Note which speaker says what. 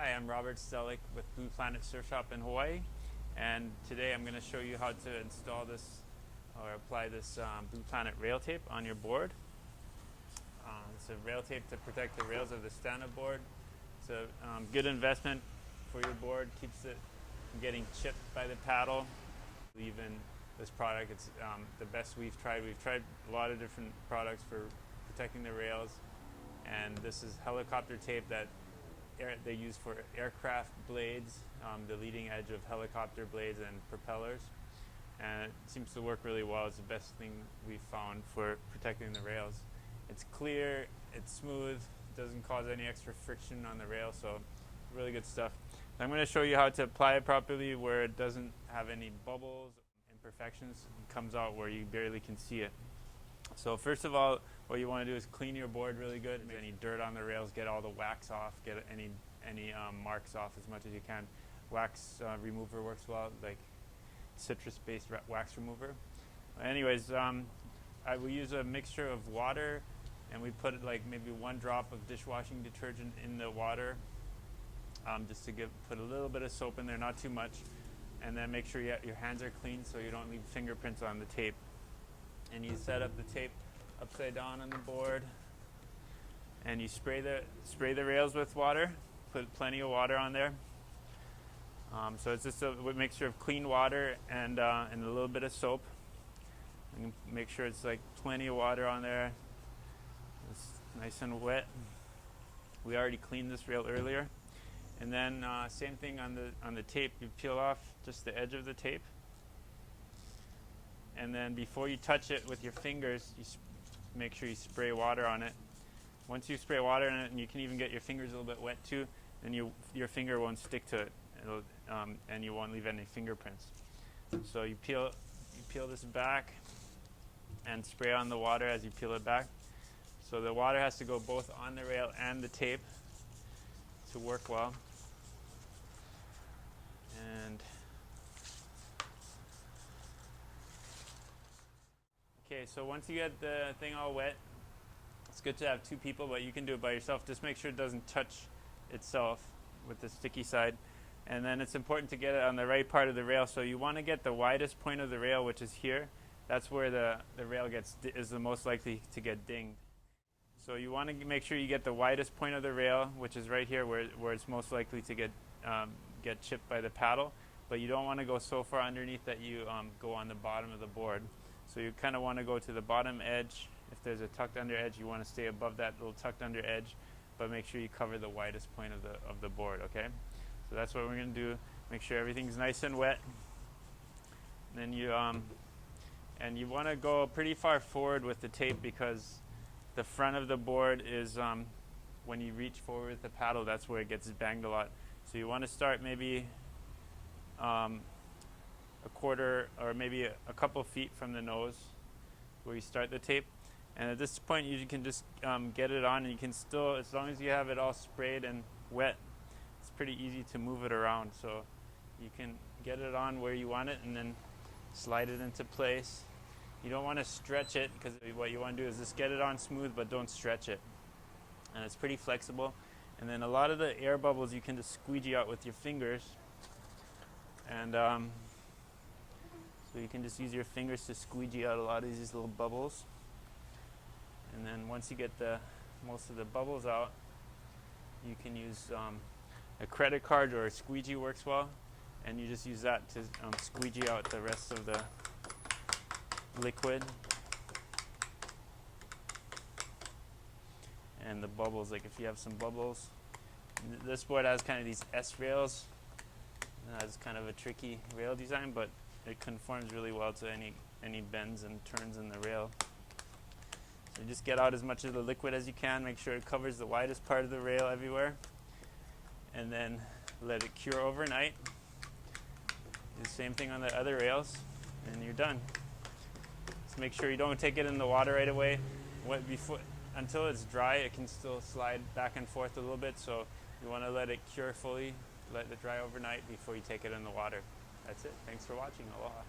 Speaker 1: Hi, I'm Robert Stellick with Blue Planet Surf Shop in Hawaii, and today I'm going to show you how to install this or apply this Blue Planet rail tape on your board. It's a rail tape to protect the rails of the stand-up board. It's a good investment for your board, keeps it from getting chipped by the paddle. Even this product, it's the best we've tried. We've tried a lot of different products for protecting the rails, and this is helicopter tape that they use for aircraft blades, the leading edge of helicopter blades and propellers, and it seems to work really well. It's the best thing we've found for protecting the rails. It's clear, it's smooth, doesn't cause any extra friction on the rail, so really good stuff. I'm going to show you how to apply it properly where it doesn't have any bubbles, imperfections. It comes out where you barely can see it. So first of all, what you want to do is clean your board really good. Any dirt on the rails, get all the wax off, get any marks off as much as you can. Wax remover works well, like citrus-based wax remover. Anyways, we use a mixture of water, and we put like maybe 1 drop of dishwashing detergent in the water, just to put a little bit of soap in there, not too much, and then make sure your hands are clean so you don't leave fingerprints on the tape. And you set up the tape upside down on the board, and you spray the rails with water. Put plenty of water on there. So it's just a mixture of clean water and a little bit of soap. And make sure it's like plenty of water on there. It's nice and wet. We already cleaned this rail earlier. And then same thing on the tape. You peel off just the edge of the tape. And then before you touch it with your fingers, you make sure you spray water on it. Once you spray water on it, and you can even get your fingers a little bit wet too, then your finger won't stick to it, and you won't leave any fingerprints. So you peel this back and spray on the water as you peel it back. So the water has to go both on the rail and the tape to work well. And okay, so once you get the thing all wet, it's good to have 2 people, but you can do it by yourself. Just make sure it doesn't touch itself with the sticky side. And then it's important to get it on the right part of the rail. So you want to get the widest point of the rail, which is here. That's where the rail is the most likely to get dinged. So you want to make sure you get the widest point of the rail, which is right here, where it's most likely to get chipped by the paddle. But you don't want to go so far underneath that you go on the bottom of the board. So you kind of want to go to the bottom edge. If there's a tucked under edge, you want to stay above that little tucked under edge, but make sure you cover the widest point of the board, okay? So that's what we're going to do. Make sure everything's nice and wet. And then you want to go pretty far forward with the tape, because the front of the board is, when you reach forward with the paddle, that's where it gets banged a lot. So you want to start maybe a quarter or maybe a couple feet from the nose where you start the tape. And at this point you can just get it on, and you can still, as long as you have it all sprayed and wet, it's pretty easy to move it around. So you can get it on where you want it and then slide it into place. You don't want to stretch it, because what you want to do is just get it on smooth, but don't stretch it. And it's pretty flexible. And then a lot of the air bubbles you can just squeegee out with your fingers. And so you can just use your fingers to squeegee out a lot of these little bubbles. And then once you get most of the bubbles out, you can use a credit card, or a squeegee works well. And you just use that to squeegee out the rest of the liquid. And the bubbles, like if you have some bubbles. This board has kind of these S rails. It has kind of a tricky rail design, but it conforms really well to any bends and turns in the rail. So just get out as much of the liquid as you can. Make sure it covers the widest part of the rail everywhere. And then let it cure overnight. Do the same thing on the other rails, and you're done. Just make sure you don't take it in the water right away. Until it's dry, it can still slide back and forth a little bit, so you want to let it cure fully, let it dry overnight before you take it in the water. That's it. Thanks for watching. Aloha.